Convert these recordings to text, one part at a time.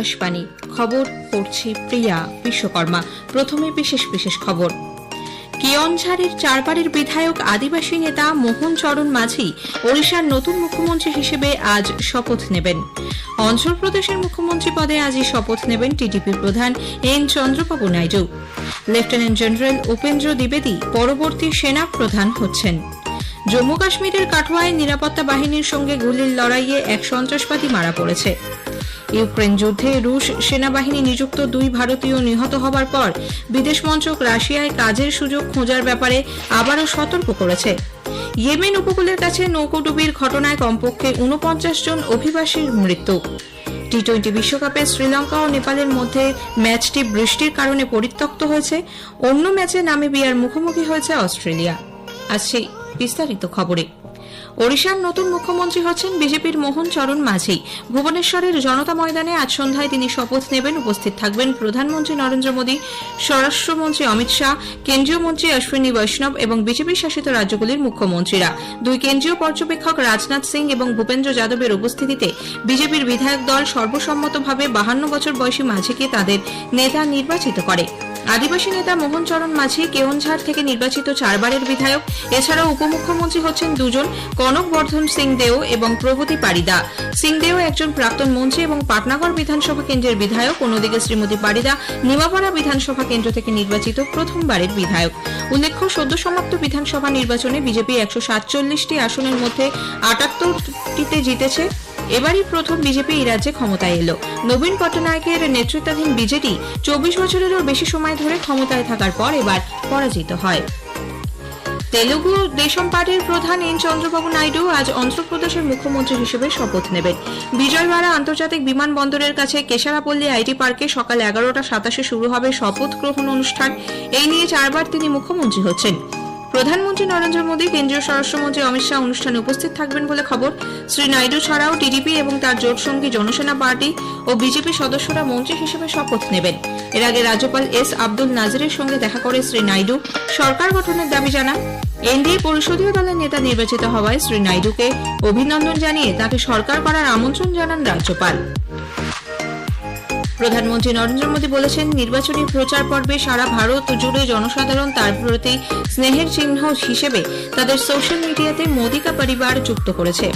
আকাশবাণী খবর পড়ছি প্রিয়া বিশ্বকর্মা। প্রথমে বিশেষ খবর। কেওনঝাড়ের চারবারের বিধায়ক আদিবাসী নেতা মোহন চরণ মাঝি ওড়িশার নতুন মুখ্যমন্ত্রী হিসেবে আজ শপথ নেবেন। অন্ধ্রপ্রদেশের মুখ্যমন্ত্রী পদে আজই শপথ নেবেন টিডিপি প্রধান N Chandrababu Naidu. Lieutenant general Upendra দ্বিবেদী পরবর্তী সেনা প্রধান হচ্ছেন। জম্মু কাশ্মীরের কাঠুয়ায় নিরাপত্তা বাহিনীর সঙ্গে গুলির লড়াইয়ে এক সন্ত্রাসবাদী মারা পড়েছে। ইউক্রেন যুদ্ধে রুশ সেনাবাহিনী নিযুক্ত 2 ভারতীয় নিহত হবার পর বিদেশ মন্ত্রক রাশিয়ায় কাজের সুযোগ খোঁজার ব্যাপারে আবারও সতর্ক করেছে। ইয়েমেন উপকূলের কাছে নৌকোডুবির ঘটনায় কমপক্ষে 49 জন অভিবাসীর মৃত্যু। টি-20 বিশ্বকাপে শ্রীলঙ্কা ও নেপালের মধ্যে ম্যাচটি বৃষ্টির কারণে পরিত্যক্ত হয়েছে। অন্য ম্যাচে নামিবিয়ার মুখোমুখি হয়েছে অস্ট্রেলিয়া। আজ সেই বিস্তারিত খবরে। ওড়িশার নতুন মুখ্যমন্ত্রী হচ্ছেন বিজেপির মোহন চরণ মাঝি। ভুবনেশ্বরের জনতা ময়দানে আজ সন্ধ্যায় তিনি শপথ নেবেন। উপস্থিত থাকবেন প্রধানমন্ত্রী নরেন্দ্র মোদী, স্বরাষ্ট্রমন্ত্রী অমিত শাহ, কেন্দ্রীয় মন্ত্রী অশ্বিনী বৈষ্ণব এবং বিজেপি শাসিত রাজ্যগুলির মুখ্যমন্ত্রীরা। 2 কেন্দ্রীয় পর্যবেক্ষক রাজনাথ সিং এবং ভূপেন্দ্র যাদবের উপস্থিতিতে বিজেপির বিধায়ক দল সর্বসম্মতভাবে 52 বছর বয়সী মাঝিকে তাদের নেতা নির্বাচিত করে। আদিবাসী নেতা মোহন চরণ মাঝি কেওনঝাড় থেকে নির্বাচিত 4 বারের বিধায়ক। এছাড়াও উপমুখ্যমন্ত্রী হচ্ছেন 2 জন, কনক বর্ধন সিং দেও এবং প্রগতি পারিদা। সিং দেও একজন প্রাক্তন মন্ত্রী এবং পাটনাগড় বিধানসভা কেন্দ্রের বিধায়ক। অন্যদিকে শ্রীমতী পারিদা নিমাপাড়া বিধানসভা কেন্দ্র থেকে নির্বাচিত প্রথমবারের বিধায়ক। উল্লেখ্য, সদ্য সমাপ্ত বিধানসভা নির্বাচনে বিজেপি 147টি আসনের মধ্যে 78টিতে জিতেছে। এবারই প্রথম বিজেপি এই রাজ্যে ক্ষমতায় এলো। নবীন পট্টনায়কের নেতৃত্বাধীন বিজেপি 24 বছরেরও বেশি সময় ধরে ক্ষমতায় থাকার পর এবার পরাজিত হয়। তেলুগু দেশম পার্টির প্রধান এন চন্দ্রবাবু নাইডু আজ অন্ধ্রপ্রদেশের মুখ্যমন্ত্রী হিসেবে শপথ নেবেন। বিজয়ওয়াড়া আন্তর্জাতিক বিমানবন্দরের কাছে কেশারাপল্লী আইটি পার্কে সকাল 11:27 শুরু হবে শপথ গ্রহণ অনুষ্ঠান। এই নিয়ে 4 বার তিনি মুখ্যমন্ত্রী হচ্ছেন। প্রধানমন্ত্রী নরেন্দ্র মোদী, কেন্দ্রীয় স্বরাষ্ট্রমন্ত্রী অমিত শাহ অনুষ্ঠানে উপস্থিত থাকবেন বলে খবর। শ্রী নাইডু ছাড়াও টিডিপি এবং তার জোটসঙ্গী জনসেনা পার্টি ও বিজেপি সদস্যরা মন্ত্রী হিসেবে শপথ নেবেন। এর আগে রাজ্যপাল এস আব্দুল নাজিরের সঙ্গে দেখা করে শ্রী নাইডু সরকার গঠনের দাবি জানান। এনডিএ পরিষদীয় দলের নেতা নির্বাচিত হওয়ায় শ্রী নাইডুকে অভিনন্দন জানিয়ে তাকে সরকার করার আমন্ত্রণ জানান রাজ্যপাল। প্রধানমন্ত্রী নরেন্দ্র মোদী বলেছেন, নির্বাচনী প্রচার পর্বে সারা ভারত জুড়ে জনসাধারণ তার প্রতি স্নেহের চিহ্ন হিসেবে তাদের সোশ্যাল মিডিয়াতে মোদী কা পরিবার যুক্ত করেছে।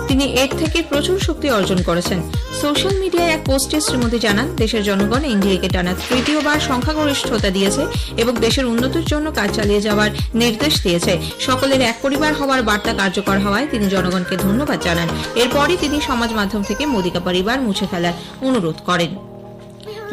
তিনি এর থেকে প্রচুর শক্তি অর্জন করেছেন। সোশ্যাল মিডিয়ায় এক পোস্টে শ্রী মোদী জানান, দেশের জনগণ এনডিএকে টানা 3য়বার সংখ্যাগরিষ্ঠতা দিয়েছে এবং দেশের উন্নতির জন্য কাজ চালিয়ে যাওয়ার নির্দেশ দিয়েছে। সকলের এক পরিবার হওয়ার বার্তা কার্যকর হওয়ায় তিনি জনগণকে ধন্যবাদ জানান। এরপরই তিনি সমাজ মাধ্যম থেকে মোদী কা পরিবার মুছে ফেলার অনুরোধ করেন।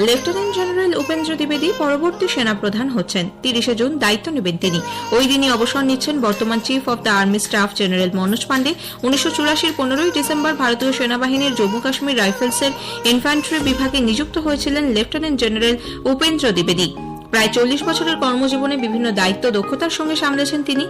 লেফটেন্যান্ট জেনারেল উপেন্দ্র দ্বিবেদী পরবর্তী সেনাপ্রধান হচ্ছেন। 30 জুন দায়িত্ব নেবেন তিনি। ওই দিনই অবসর নিচ্ছেন বর্তমান chief of the army staff general Manoj Pande. 1984 15 ডিসেম্বর ভারতীয় সেনাবাহিনীর জম্মু কাশ্মীর রাইফেলসের ইনফ্যান্ট্রি বিভাগে নিযুক্ত হয়েছিলেন লেফটেন্যান্ট জেনারেল উপেন্দ্র দ্বিবেদী। প্রায় 40 বছরের কর্মজীবনে বিভিন্ন দায়িত্ব দক্ষতার সঙ্গে সামলেছেন তিনি।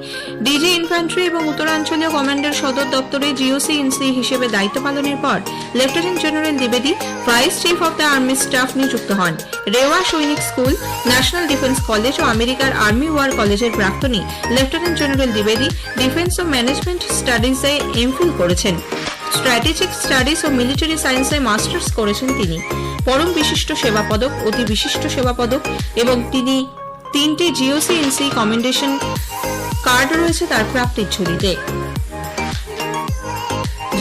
ডিজি ইনফ্যান্ট্রি এবং উত্তরাঞ্চলীয় কমান্ডার সদর দপ্তরে জিওসি-ইনসি হিসেবে দায়িত্ব পালনের পর লেফটেন্যান্ট জেনারেল দ্বিবেদী vice chief of the army staff নিযুক্ত হন। Rewa Sainik school, national defence college ও আমেরিকার আর্মি ওয়ার কলেজের প্রাক্তনী লেফটেন্যান্ট জেনারেল দ্বিবেদী ডিফেন্স ও ম্যানেজমেন্ট স্টাডিজে এমফিল করেছেন। স্ট্র্যাটেজিক স্টাডিজ ও মিলিটারি সায়েন্সে মাস্টার্স করেছেন তিনি। পরম বিশিষ্ট সেবা পদক, অতি বিশিষ্ট সেবা পদক এবং তিনি 3টি জিওসি-ইনসি কমেন্ডেশন কার্ড রয়েছে তার প্রাপ্তির ঝুলিতে।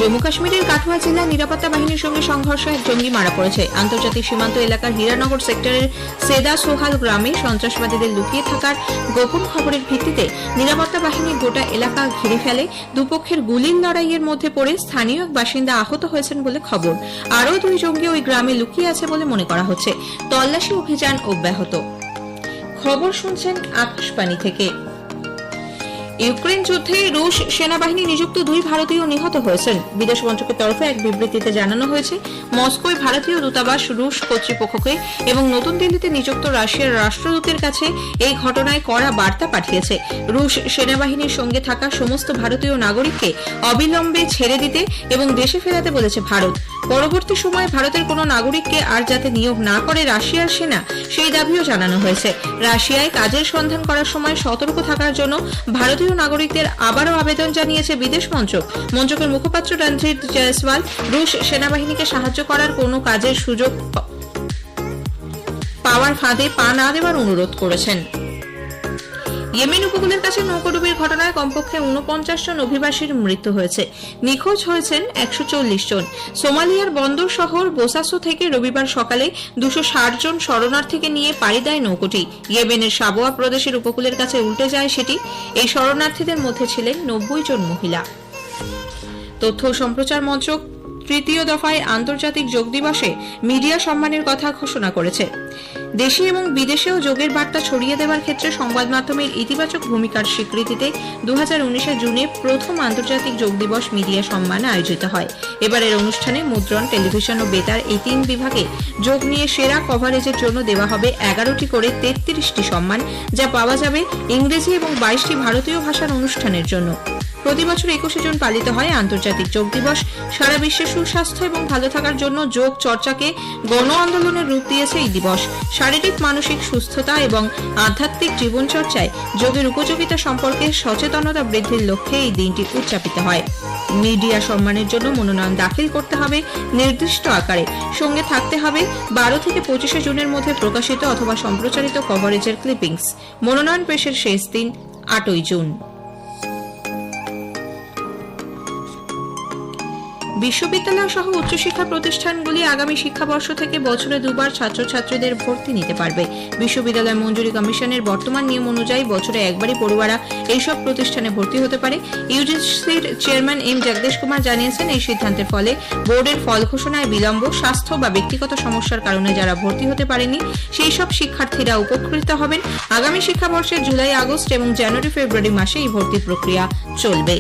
জম্মু কাশ্মীরের কাঠুয়া জেলায় নিরাপত্তা বাহিনীর সঙ্গে সংঘর্ষে এক জঙ্গি মারা পড়েছে। আন্তর্জাতিক সীমান্ত এলাকার হীরানগর সেক্টরের সেদা সোহাল গ্রামে সন্ত্রাসবাদীদের লুকিয়ে থাকার গোপন খবরের ভিত্তিতে নিরাপত্তা বাহিনী গোটা এলাকা ঘিরে ফেলে। দুপক্ষের গুলির লড়াইয়ের মধ্যে পড়ে স্থানীয় এক বাসিন্দা আহত হয়েছেন বলে খবর। আরও 2 জঙ্গি ওই গ্রামে লুকিয়ে আছে বলে মনে করা হচ্ছে। তল্লাশি অভিযান অব্যাহত। খবর শুনছেন আকাশবাণী থেকে। ইউক্রেন যুদ্ধে রুশ সেনাবাহিনী নিযুক্ত 2 ভারতীয় নিহত হয়েছেন। বিদেশ মন্ত্রকের তরফে এক বিবৃতিতে জানানো হয়েছে, মস্কোয় ভারতীয় দূতাবাস রুশ কর্তৃপক্ষকে এবং নতুন দিল্লিতে নিযুক্ত রাশিয়ার রাষ্ট্রদূতের কাছে এই ঘটনায় কড়া বার্তা পাঠিয়েছে। রুশ সেনাবাহিনীর সঙ্গে থাকা সমস্ত ভারতীয় নাগরিককে অবিলম্বে ছেড়ে দিতে এবং দেশে ফেরাতে বলেছে ভারত। পরবর্তী সময়ে ভারতের কোনো নাগরিককে আর যাতে নিয়োগ না করে রাশিয়ার সেনা, সেই দাবিও জানানো হয়েছে। রাশিয়ায় কাজের সন্ধান করার সময় সতর্ক থাকার জন্য ভারতীয় ভারতীয় নাগরিকদের আবারও আবেদন জানিয়েছে বিদেশ মন্ত্রক। মন্ত্রকের মুখপাত্র রণজিৎ জয়সওয়াল রুশ সেনাবাহিনীকে সাহায্য করার কোনো কাজের সুযোগ পাওয়ার ফাঁদে পা না দেওয়ার অনুরোধ করেছেন। ইয়েমেন উপকূলের কাছে নৌকাডুবির ঘটনায় কমপক্ষে 49 জন অভিবাসীর মৃত্যু হয়েছে। নিখোঁজ হয়েছেন 140 জন। সোমালিয়ার বন্দর শহর বোসাসো থেকে রবিবার সকালে 260 জন শরণার্থীকে নিয়ে পাড়ি দেয় নৌকোটি। ইয়েমেনের সাবোয়া প্রদেশের উপকূলের কাছে উল্টে যায় সেটি। এই শরণার্থীদের মধ্যে ছিলেন 90 জন মহিলা। তথ্য ও সম্প্রচার মন্ত্রক তৃতীয় দফায় আন্তর্জাতিক যোগ দিবসে মিডিয়া সম্মানের কথা ঘোষণা করেছে। দেশে এবং বিদেশেও যোগের বার্তা ছড়িয়ে দেওয়ার ক্ষেত্রে সংবাদ মাধ্যমের ইতিবাচক ভূমিকার স্বীকৃতিতে 2019 জুনে প্রথম আন্তর্জাতিক যোগ দিবস মিডিয়া সম্মান আয়োজিত হয়। এবারের অনুষ্ঠানে মুদ্রণ, টেলিভিশন ও বেতার এই 3 বিভাগে যোগ নিয়ে সেরা কভারেজের জন্য দেওয়া হবে 11টি করে 33টি সম্মান, যা পাওয়া যাবে ইংরেজি এবং 22টি ভারতীয় ভাষার অনুষ্ঠানের জন্য। প্রতি বছর 21 জুন পালিত হয় আন্তর্জাতিক যোগ দিবস। সারা বিশ্বে সুস্বাস্থ্য এবং ভালো থাকার জন্য যোগ চর্চাকে গণ আন্দোলনের রূপ দিয়েছে এই দিবস। শারীরিক, মানসিক সুস্থতা এবং আধ্যাত্মিক জীবনচর্চায় যোগের উপযোগিতা সম্পর্কে সচেতনতা বৃদ্ধির লক্ষ্যে এই দিনটি উদযাপিত হয়। মিডিয়া সম্মানের জন্য মনোনয়ন দাখিল করতে হবে নির্দিষ্ট আকারে। সঙ্গে থাকতে হবে 12 থেকে 25 জুনের মধ্যে প্রকাশিত অথবা সম্প্রচারিত কভারেজের ক্লিপিংস। মনোনয়ন পেশের শেষ দিন 8ই জুন। বিশ্ববিদ্যালয় সহ উচ্চশিক্ষা প্রতিষ্ঠানগুলি আগামী শিক্ষাবর্ষ থেকে বছরে 2 বার ছাত্রছাত্রীদের ভর্তি নিতে পারবে। বিশ্ববিদ্যালয় মঞ্জুরি কমিশনের বর্তমান নিয়ম অনুযায়ী বছরে একবারই পড়ুয়ারা এইসব প্রতিষ্ঠানে ভর্তি হতে পারে। ইউজিসির চেয়ারম্যান এম জগদীশ কুমার জানিয়েছেন, এই সিদ্ধান্তের ফলে বোর্ডের ফল ঘোষণায় বিলম্ব, স্বাস্থ্য বা ব্যক্তিগত সমস্যার কারণে যারা ভর্তি হতে পারেনি সেই সব শিক্ষার্থীরা উপকৃত হবেন। আগামী শিক্ষাবর্ষের জুলাই, আগস্ট এবং জানুয়ারি, ফেব্রুয়ারি মাসে এই ভর্তি প্রক্রিয়া চলবে।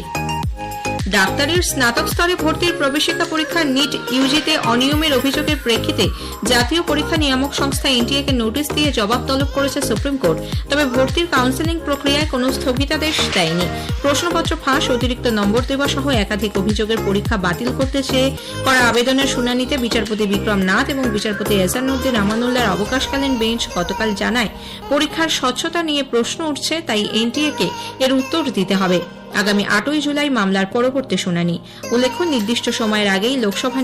ডাক্তারের স্নাতক স্তরে ভর্তির প্রবেশিকা পরীক্ষা নিট ইউজিতে অনিয়মের অভিযোগের প্রেক্ষিতে জাতীয় পরীক্ষা নিয়ামক সংস্থা এনটিএকে নোটিশ দিয়ে জবাব তলব করেছে সুপ্রিম কোর্ট। তবে ভর্তির কাউন্সেলিং প্রক্রিয়ায় কোনো স্থগিতাদেশ দেয়নি। প্রশ্নপত্র ফাঁস, অতিরিক্ত নম্বর দেওয়া সহ একাধিক অভিযোগের পরীক্ষা বাতিল করতে চেয়ে করা আবেদনের শুনানিতে বিচারপতি বিক্রম নাথ এবং বিচারপতি এহসানুদ্দিন আমানুল্লাহর অবকাশকালীন বেঞ্চ গতকাল জানায়, পরীক্ষার স্বচ্ছতা নিয়ে প্রশ্ন উঠছে, তাই এনটিএকে এর উত্তর দিতে হবে। আগামী 8ই জুলাই মামলার পরবর্তী শুনানি। উল্লেখ্য, নির্দিষ্ট সময়ের আগেই লোকসভা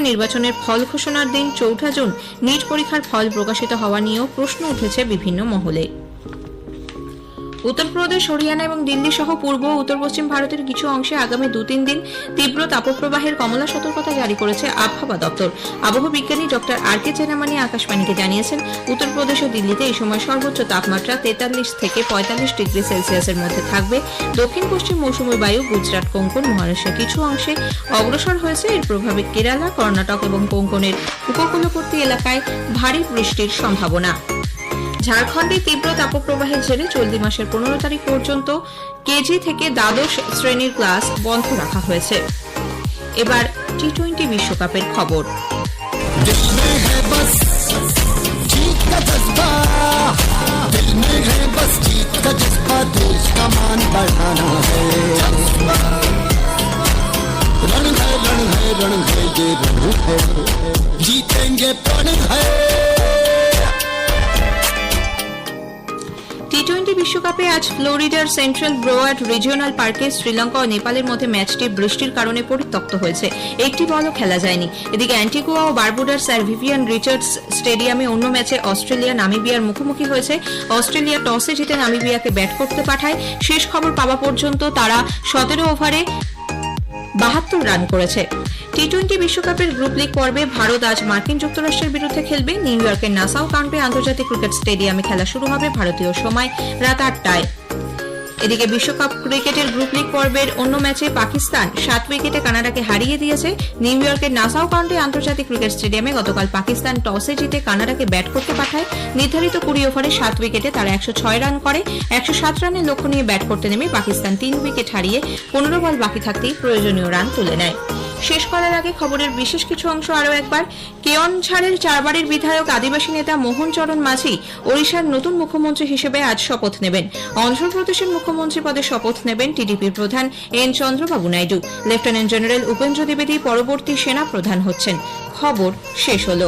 নির্বাচনের ফল ঘোষণার দিন 4 জুন নিট পরীক্ষার ফল প্রকাশিত হওয়া নিয়েও প্রশ্ন উঠেছে বিভিন্ন মহলে। উত্তরপ্রদেশ, হরিয়ানা এবং দিল্লি সহ পূর্ব ও উত্তর পশ্চিম ভারতের কিছু অংশে আগামী 2-3 দিন তীব্র তাপপ্রবাহের কমলা সতর্কতা জারি করেছে আবহাওয়া দপ্তর। আবহাওয়া বিজ্ঞানী ডক্টর আর কে চেনামানি আকাশবাণীকে জানিয়েছেন, উত্তরপ্রদেশ ও দিল্লিতে এই সময় সর্বোচ্চ তাপমাত্রা 43 থেকে 45 ডিগ্রি সেলসিয়াসের মধ্যে থাকবে। দক্ষিণ পশ্চিম মৌসুমী বায়ু গুজরাট, কোঙ্কণ, মহারাষ্ট্রের কিছু অংশে অগ্রসর হয়েছে। এর প্রভাবে কেরালা, কর্ণাটক এবং কোঙ্কণের উপকূলবর্তী এলাকায় ভারী বৃষ্টির সম্ভাবনা। ঝাড়খণ্ডে তীব্র তাপপ্রবাহের জেরে চলতি মাসের 15 তারিখ পর্যন্ত কেজি থেকে দ্বাদশ শ্রেণীর ক্লাস বন্ধ রাখা হয়েছে। এবার টি-20 বিশ্বকাপের খবর। টি-20 বিশ্বকাপে আজ ফ্লোরিডার সেন্ট্রাল ব্রোয়ার্ড রিজিওনাল পার্কে শ্রীলঙ্কা ও নেপালের মধ্যে ম্যাচটি বৃষ্টির কারণে পরিত্যক্ত হয়েছে। একটি বলও খেলা যায়নি। এদিকে অ্যান্টিগুয়া ও বারবুডার স্যার ভিভিয়ান রিচার্ডস স্টেডিয়ামে অন্য ম্যাচে অস্ট্রেলিয়া নামিবিয়ার মুখোমুখি হয়েছে। অস্ট্রেলিয়া টসে জিতে নামিবিয়াকে ব্যাট করতে পাঠায়। শেষ খবর পাওয়া পর্যন্ত তারা 17 ওভারে 72 রান করেছে। টি-20 বিশ্বকাপের গ্রুপ লিগ পর্বে ভারত আজ মার্কিন যুক্তরাষ্ট্রের বিরুদ্ধে খেলবে। নিউ ইয়র্কের নাসাউ কাউন্টি আন্তর্জাতিক ক্রিকেট স্টেডিয়ামে খেলা শুরু হবে ভারতীয় সময় রাত 8টায়। এদিকে বিশ্বকাপ ক্রিকেটের গ্রুপ লিগ পর্বের অন্য ম্যাচে পাকিস্তান 7 উইকেটে কানাডাকে হারিয়ে দিয়েছে। নিউ ইয়র্কের নাসাউ কাউন্টি আন্তর্জাতিক ক্রিকেট স্টেডিয়ামে গতকাল পাকিস্তান টসে জিতে কানাডাকে ব্যাট করতে পাঠায়। নির্ধারিত 20 ওভারে 7 উইকেটে তারা 106 রান করে। 107 রানের লক্ষ্য নিয়ে ব্যাট করতে নেমে পাকিস্তান 3 উইকেট হারিয়ে 15 বল বাকি থাকতেই প্রয়োজনীয় রান তুলে নেয়। শেষ করার আগে খবরের বিশেষ কিছু অংশ আরও একবার। কেওনঝাড়ের চারবাড়ির বিধায়ক আদিবাসী নেতা মোহন চরণ মাঝি ওড়িশার নতুন মুখ্যমন্ত্রী হিসেবে আজ শপথ নেবেন। অন্ধ্রপ্রদেশের মুখ্যমন্ত্রী পদে শপথ নেবেন টিডিপির প্রধান N Chandrababu Naidu. Lieutenant general Upendra দ্বিবেদী পরবর্তী সেনা প্রধান হচ্ছেন। খবর শেষ হল।